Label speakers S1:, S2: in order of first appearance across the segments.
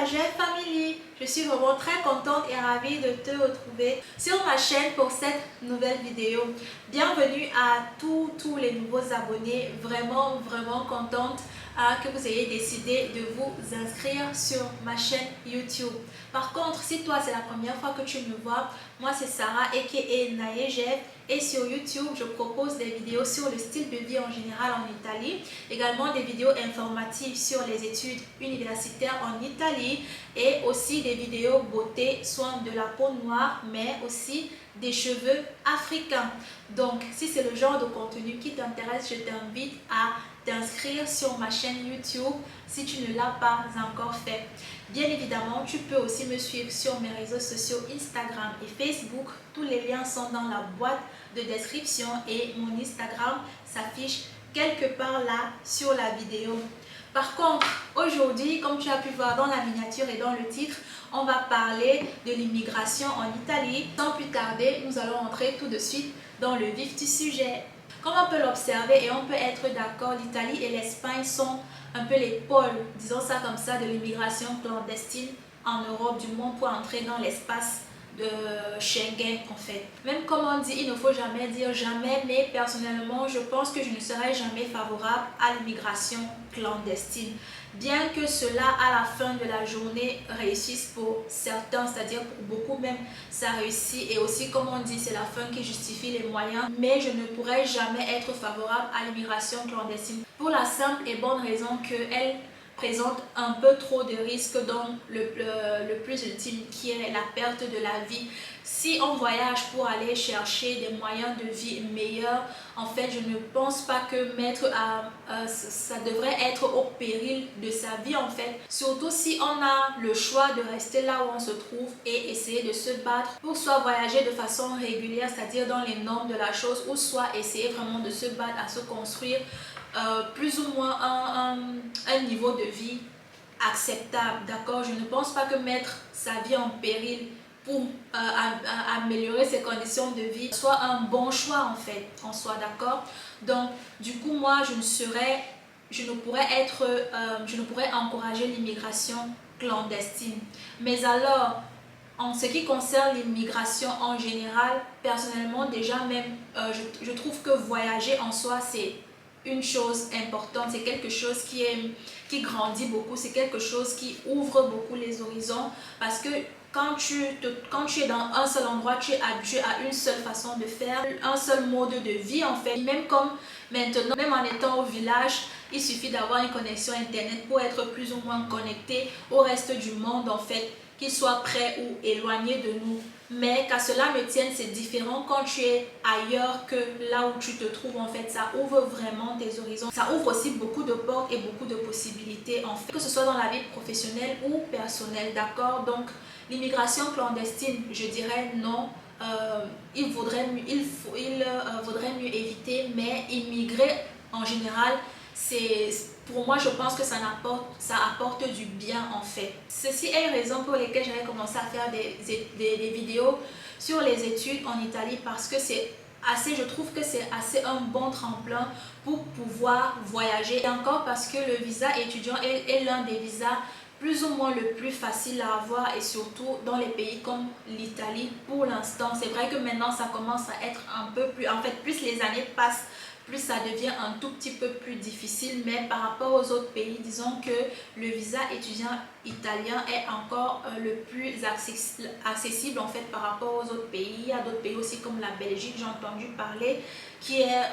S1: Jeff Family, je suis vraiment très contente et ravie de te retrouver sur ma chaîne pour cette nouvelle vidéo. Bienvenue à tous les nouveaux abonnés, vraiment contente que vous ayez décidé de vous inscrire sur ma chaîne YouTube. Par contre, si toi c'est la première fois que tu me vois, moi c'est Sarah aka Naye Jeff et sur YouTube je propose des vidéos sur le style de vie en général en Italie, également des vidéos informatives sur les études universitaires en Italie et aussi des vidéos beauté, soins de la peau noire mais aussi des cheveux africains. Donc si c'est le genre de contenu qui t'intéresse, je t'invite à t'inscrire sur ma chaîne YouTube si tu ne l'as pas encore fait. Bien évidemment, tu peux aussi me suivre sur mes réseaux sociaux Instagram et Facebook. Tous les liens sont dans la boîte de description et mon Instagram s'affiche quelque part là sur la vidéo. Par contre, aujourd'hui, comme tu as pu voir dans la miniature et dans le titre, on va parler de l'immigration en Italie. Sans plus tarder, nous allons entrer tout de suite dans le vif du sujet. Comme on peut l'observer et on peut être d'accord, l'Italie et l'Espagne sont un peu les pôles, disons ça comme ça, de l'immigration clandestine en Europe, du monde pour entrer dans l'espace de Schengen en fait. Même comme on dit, il ne faut jamais dire jamais, mais personnellement, je pense que je ne serai jamais favorable à l'immigration clandestine. Bien que cela, à la fin de la journée, réussisse pour certains, c'est-à-dire pour beaucoup même, ça réussit. Et aussi, comme on dit, c'est la fin qui justifie les moyens. Mais je ne pourrai jamais être favorable à l'immigration clandestine. Pour la simple et bonne raison qu'elle présente un peu trop de risques, donc le plus ultime qui est la perte de la vie. Si on voyage pour aller chercher des moyens de vie meilleurs, en fait je ne pense pas que ça devrait être au péril de sa vie en fait. Surtout si on a le choix de rester là où on se trouve et essayer de se battre pour soit voyager de façon régulière, c'est-à-dire dans les normes de la chose, ou soit essayer vraiment de se battre à se construire plus ou moins un niveau de vie acceptable, d'accord? Je ne pense pas que mettre sa vie en péril pour améliorer ses conditions de vie soit un bon choix en fait, en soi, d'accord? Donc du coup moi je ne pourrais encourager l'immigration clandestine. Mais alors, en ce qui concerne l'immigration en général, personnellement déjà même, je trouve que voyager en soi c'est une chose importante, c'est quelque chose qui grandit beaucoup, c'est quelque chose qui ouvre beaucoup les horizons parce que quand tu es dans un seul endroit, tu es habitué à une seule façon de faire, un seul mode de vie en fait. Même comme maintenant, même en étant au village, il suffit d'avoir une connexion internet pour être plus ou moins connecté au reste du monde en fait, qu'il soit près ou éloigné de nous. Mais qu'à cela me tienne, c'est différent quand tu es ailleurs que là où tu te trouves en fait. Ça ouvre vraiment tes horizons. Ça ouvre aussi beaucoup de portes et beaucoup de possibilités en fait, que ce soit dans la vie professionnelle ou personnelle, d'accord? Donc l'immigration clandestine, je dirais non. Il vaudrait mieux éviter, mais immigrer en général, pour moi je pense que ça apporte du bien en fait. Ceci est une raison pour laquelle j'avais commencé à faire des vidéos sur les études en Italie, parce que je trouve que c'est assez un bon tremplin pour pouvoir voyager, et encore parce que le visa étudiant est l'un des visas plus ou moins le plus facile à avoir, et surtout dans les pays comme l'Italie pour l'instant. C'est vrai que maintenant ça commence à être un peu plus, en fait plus les années passent, plus ça devient un tout petit peu plus difficile, mais par rapport aux autres pays, disons que le visa étudiant italien est encore le plus accessible en fait par rapport aux autres pays. Il y a d'autres pays aussi comme la Belgique, j'ai entendu parler, qui est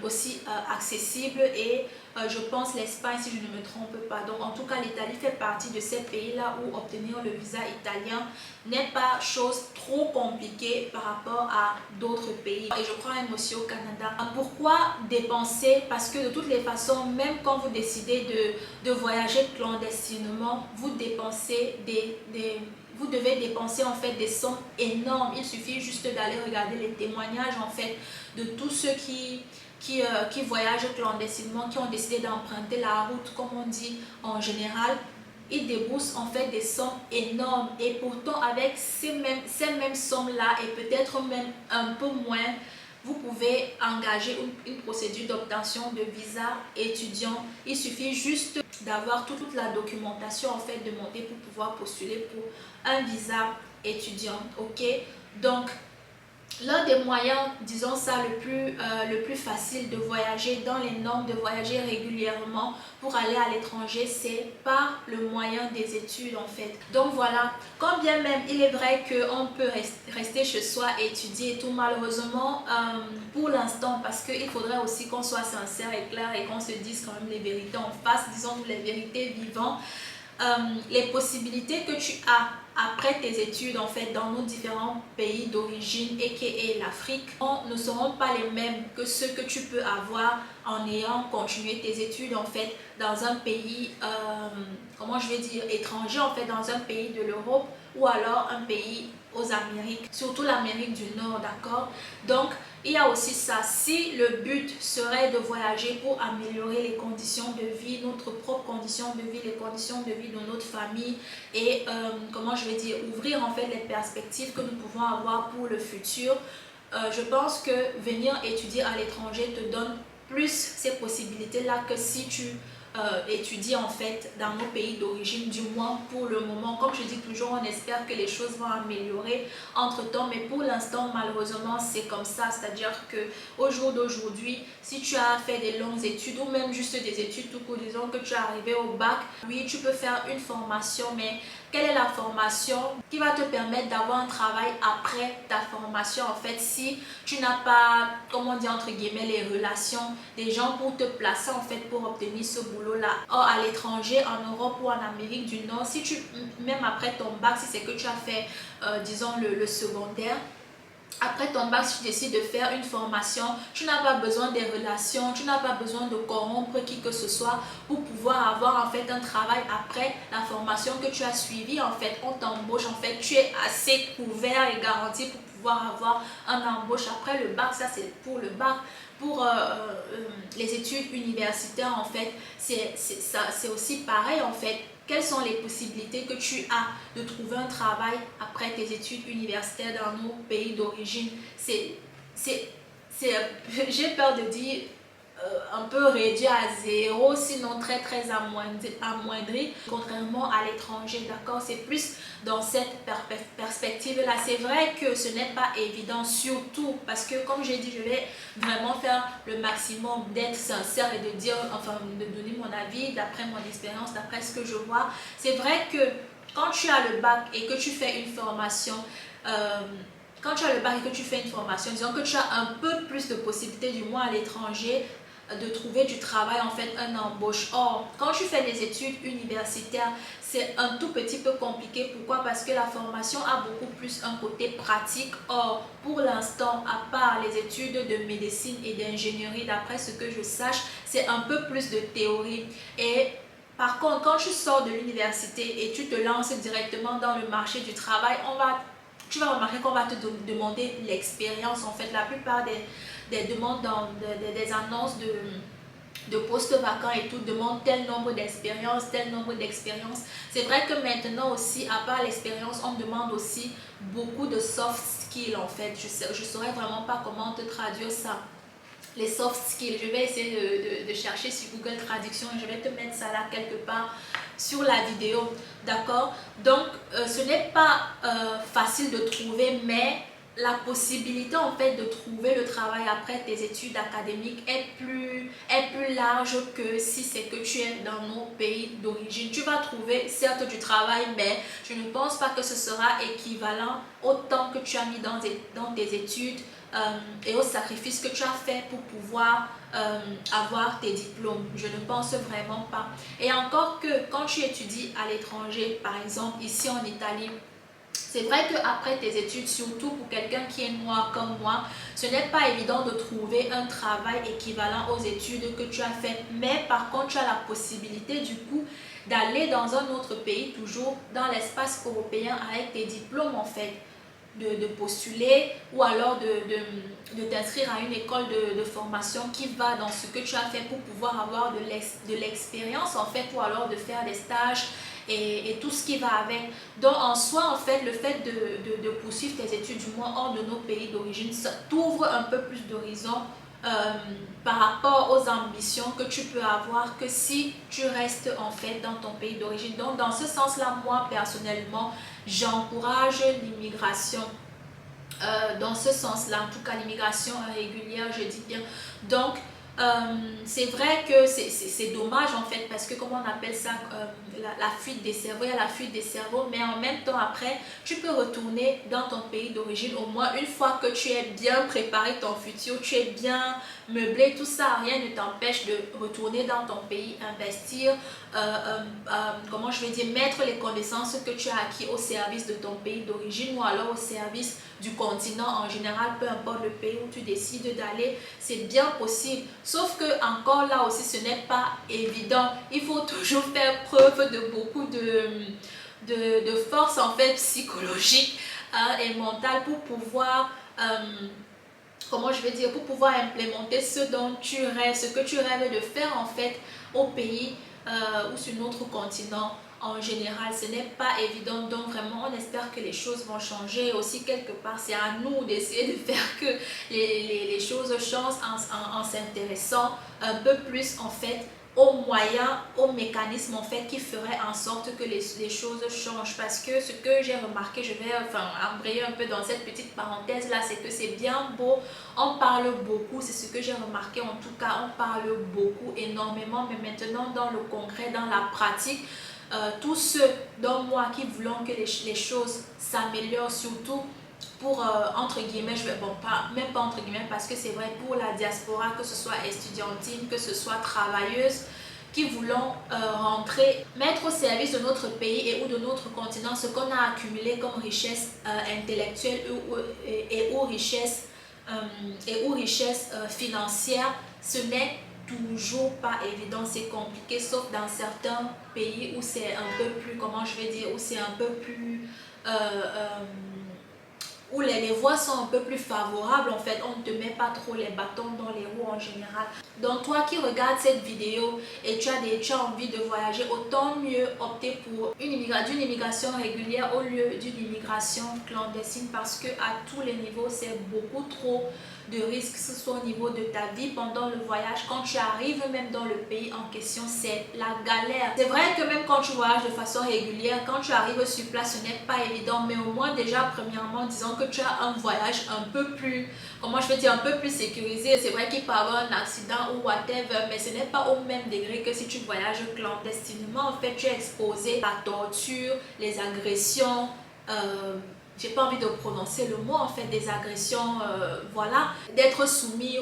S1: aussi accessible, et je pense l'Espagne si je ne me trompe pas. Donc en tout cas l'Italie fait partie de ces pays là où obtenir le visa italien n'est pas chose trop compliquée par rapport à d'autres pays. Et je crois même aussi au Canada. Pourquoi dépenser? Parce que de toutes les façons, même quand vous décidez de voyager clandestinement, vous devez dépenser en fait des sommes énormes. Il suffit juste d'aller regarder les témoignages en fait de tous ceux qui voyagent clandestinement, qui ont décidé d'emprunter la route, comme on dit en général. Ils déboursent en fait des sommes énormes, et pourtant avec ces mêmes sommes là, et peut-être même un peu moins, vous pouvez engager une procédure d'obtention de visa étudiant. Il suffit juste d'avoir toute la documentation en fait demandée pour pouvoir postuler pour un visa étudiant. Ok, donc l'un des moyens, disons ça, le plus facile de voyager dans les normes, de voyager régulièrement pour aller à l'étranger, c'est par le moyen des études en fait. Donc voilà, quand bien même il est vrai qu'on peut rester chez soi et étudier et tout, malheureusement, pour l'instant, parce qu'il faudrait aussi qu'on soit sincère et clair et qu'on se dise quand même les vérités en face, disons-nous les vérités vivantes. Les possibilités que tu as après tes études en fait dans nos différents pays d'origine et qui est l'Afrique ne seront pas les mêmes que ceux que tu peux avoir en ayant continué tes études en fait dans un pays comment je vais dire étranger en fait, dans un pays de l'Europe ou alors un pays aux Amériques, surtout l'Amérique du Nord, d'accord. Donc il y a aussi ça. Si le but serait de voyager pour améliorer les conditions de vie, notre propre condition de vie, les conditions de vie de notre famille et comment je vais dire, ouvrir en fait les perspectives que nous pouvons avoir pour le futur, je pense que venir étudier à l'étranger te donne plus ces possibilités-là que si tu étudies en fait dans nos pays d'origine, du moins pour le moment. Comme je dis toujours, on espère que les choses vont améliorer entre temps, mais pour l'instant malheureusement c'est comme ça. C'est-à-dire que au jour d'aujourd'hui, si tu as fait des longues études ou même juste des études tout court, disons que tu es arrivé au bac, oui tu peux faire une formation, mais quelle est la formation qui va te permettre d'avoir un travail après ta formation en fait, si tu n'as pas, comment dire, entre guillemets, les relations des gens pour te placer en fait pour obtenir ce boulot là. Or à l'étranger, en Europe ou en Amérique du Nord, si tu, même après ton bac, si c'est que tu as fait disons le secondaire, après ton bac, si tu décides de faire une formation, tu n'as pas besoin des relations, tu n'as pas besoin de corrompre qui que ce soit pour pouvoir avoir en fait un travail après la formation que tu as suivie. En fait, on t'embauche, en fait, tu es assez couvert et garanti pour pouvoir avoir un embauche après le bac. Ça, c'est pour le bac. Pour les études universitaires, en fait, c'est aussi pareil, en fait. Quelles sont les possibilités que tu as de trouver un travail après tes études universitaires dans nos pays d'origine? J'ai peur de dire un peu réduit à zéro, sinon très amoindri, contrairement à l'étranger, d'accord. C'est plus dans cette perspective là. C'est vrai que ce n'est pas évident, surtout parce que comme j'ai dit, je vais vraiment faire le maximum d'être sincère et de dire, enfin de donner mon avis d'après mon expérience, d'après ce que je vois. C'est vrai que quand tu as le bac et que tu fais une formation, disons que tu as un peu plus de possibilités, du moins à l'étranger, de trouver du travail, en fait, un embauche. Or, quand tu fais des études universitaires, c'est un tout petit peu compliqué. Pourquoi? Parce que la formation a beaucoup plus un côté pratique. Or, pour l'instant, à part les études de médecine et d'ingénierie, d'après ce que je sache, c'est un peu plus de théorie. Et par contre, quand tu sors de l'université et tu te lances directement dans le marché du travail, tu vas remarquer qu'on va te demander l'expérience. En fait, la plupart des demandes des annonces de postes vacants et tout demandent tel nombre d'expériences, tel nombre d'expériences. C'est vrai que maintenant aussi, à part l'expérience, on demande aussi beaucoup de soft skills en fait. Je saurais vraiment pas comment te traduire ça. Les soft skills, je vais essayer de chercher sur Google Traduction et je vais te mettre ça là quelque part sur la vidéo, d'accord. Donc ce n'est pas facile de trouver, mais la possibilité en fait de trouver le travail après tes études académiques est plus large que si c'est que tu es dans nos pays d'origine. Tu vas trouver certes du travail, mais je ne pense pas que ce sera équivalent au temps que tu as mis dans tes études et au sacrifice que tu as fait pour pouvoir avoir tes diplômes. Je ne pense vraiment pas. Et encore que quand tu étudies à l'étranger, par exemple ici en Italie, c'est vrai qu'après tes études, surtout pour quelqu'un qui est noir comme moi, ce n'est pas évident de trouver un travail équivalent aux études que tu as faites. Mais par contre, tu as la possibilité du coup d'aller dans un autre pays, toujours dans l'espace européen avec tes diplômes en fait. De postuler ou alors de t'inscrire à une école de formation qui va dans ce que tu as fait pour pouvoir avoir de l'expérience en fait, ou alors de faire des stages et tout ce qui va avec. Donc en soi, en fait, le fait de poursuivre tes études, du moins hors de nos pays d'origine, ça t'ouvre un peu plus d'horizons par rapport aux ambitions que tu peux avoir que si tu restes en fait dans ton pays d'origine. Donc dans ce sens-là, moi personnellement, j'encourage l'immigration. Dans ce sens-là, en tout cas l'immigration régulière, je dis bien. Donc, c'est vrai que c'est dommage en fait parce que comment on appelle ça, la fuite des cerveaux, il y a la fuite des cerveaux, mais en même temps après, tu peux retourner dans ton pays d'origine au moins une fois que tu es bien préparé ton futur, tu es bien meublé, tout ça, rien ne t'empêche de retourner dans ton pays, investir, comment je vais dire, mettre les connaissances que tu as acquis au service de ton pays d'origine ou alors au service du continent en général, peu importe le pays où tu décides d'aller, c'est bien possible. Sauf que encore là aussi, ce n'est pas évident. Il faut toujours faire preuve de beaucoup de force en fait psychologique et mentale pour pouvoir comment je vais dire, pour pouvoir implémenter ce dont tu rêves, ce que tu rêves de faire en fait au pays ou sur notre continent en général. Ce n'est pas évident, donc vraiment on espère que les choses vont changer. Aussi quelque part, c'est à nous d'essayer de faire que les choses changent en s'intéressant un peu plus en fait aux moyens, aux mécanismes en fait qui feraient en sorte que les choses changent. Parce que ce que j'ai remarqué, je vais embrayer un peu dans cette petite parenthèse là, c'est que c'est bien beau, on parle beaucoup, c'est ce que j'ai remarqué en tout cas, on parle beaucoup, énormément, mais maintenant dans le concret, dans la pratique, tous ceux dont moi qui voulons que les choses s'améliorent, surtout pour entre guillemets, je vais bon pas même pas entre guillemets parce que c'est vrai pour la diaspora, que ce soit estudiantine, que ce soit travailleuse, qui voulons rentrer, mettre au service de notre pays et ou de notre continent ce qu'on a accumulé comme richesse intellectuelle et ou richesse financière. Ce n'est toujours pas évident, c'est compliqué, sauf dans certains pays où c'est un peu plus, comment je vais dire, où c'est un peu plus où les voies sont un peu plus favorables, en fait, on ne te met pas trop les bâtons dans les roues en général. Donc toi qui regardes cette vidéo et tu as envie de voyager, autant mieux opter pour d'une immigration régulière au lieu d'une immigration clandestine, parce que à tous les niveaux, c'est beaucoup trop de risques, que ce soit au niveau de ta vie pendant le voyage. Quand tu arrives même dans le pays en question, c'est la galère. C'est vrai que même quand tu voyages de façon régulière, quand tu arrives sur place, ce n'est pas évident, mais au moins déjà premièrement, disons que tu as un voyage un peu plus, comment je vais dire, un peu plus sécurisé. C'est vrai qu'il peut y avoir un accident ou whatever, mais ce n'est pas au même degré que si tu voyages clandestinement. En fait, tu es exposé à la torture, les agressions, j'ai pas envie de prononcer le mot en fait, des agressions, voilà, d'être soumis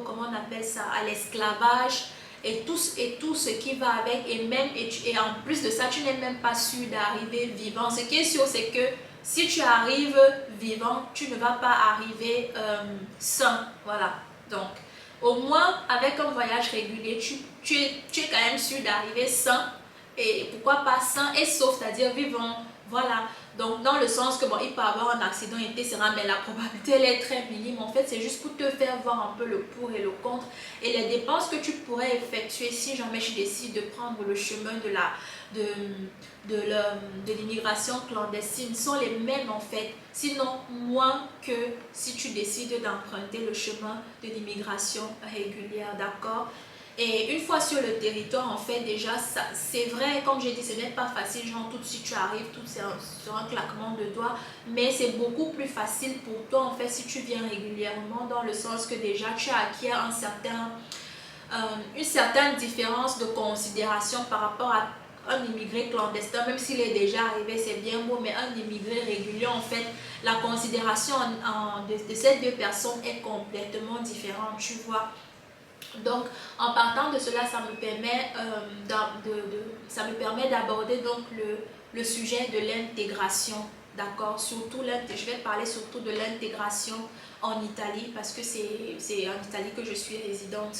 S1: comment on appelle ça, à l'esclavage et tout ce qui va avec, et en plus de ça, tu n'es même pas sûr d'arriver vivant. Ce qui est sûr, c'est que si tu arrives vivant, tu ne vas pas arriver sain, voilà. Donc au moins avec un voyage régulier, tu es quand même sûr d'arriver sain, et pourquoi pas sain et sauf, c'est-à-dire vivant, voilà. Donc dans le sens que bon, il peut y avoir un accident, etc., mais la probabilité elle est très minime. En fait, c'est juste pour te faire voir un peu le pour et le contre et les dépenses que tu pourrais effectuer si jamais tu décides de prendre le chemin de l'immigration clandestine sont les mêmes en fait, sinon moins que si tu décides d'emprunter le chemin de l'immigration régulière, d'accord? Et une fois sur le territoire, en fait, déjà, c'est vrai, comme j'ai dit, ce n'est pas facile, genre tout de suite tu arrives, tout c'est sur un claquement de doigts, mais c'est beaucoup plus facile pour toi, en fait, si tu viens régulièrement, dans le sens que déjà tu acquiers une certaine différence de considération par rapport à un immigré clandestin, même s'il est déjà arrivé, c'est bien beau, mais un immigré régulier, en fait, la considération de ces deux personnes est complètement différente, tu vois. Donc, en partant de cela, ça me permet d'aborder donc le sujet de l'intégration, d'accord? Surtout, je vais parler surtout de l'intégration en Italie, parce que c'est en Italie que je suis résidente.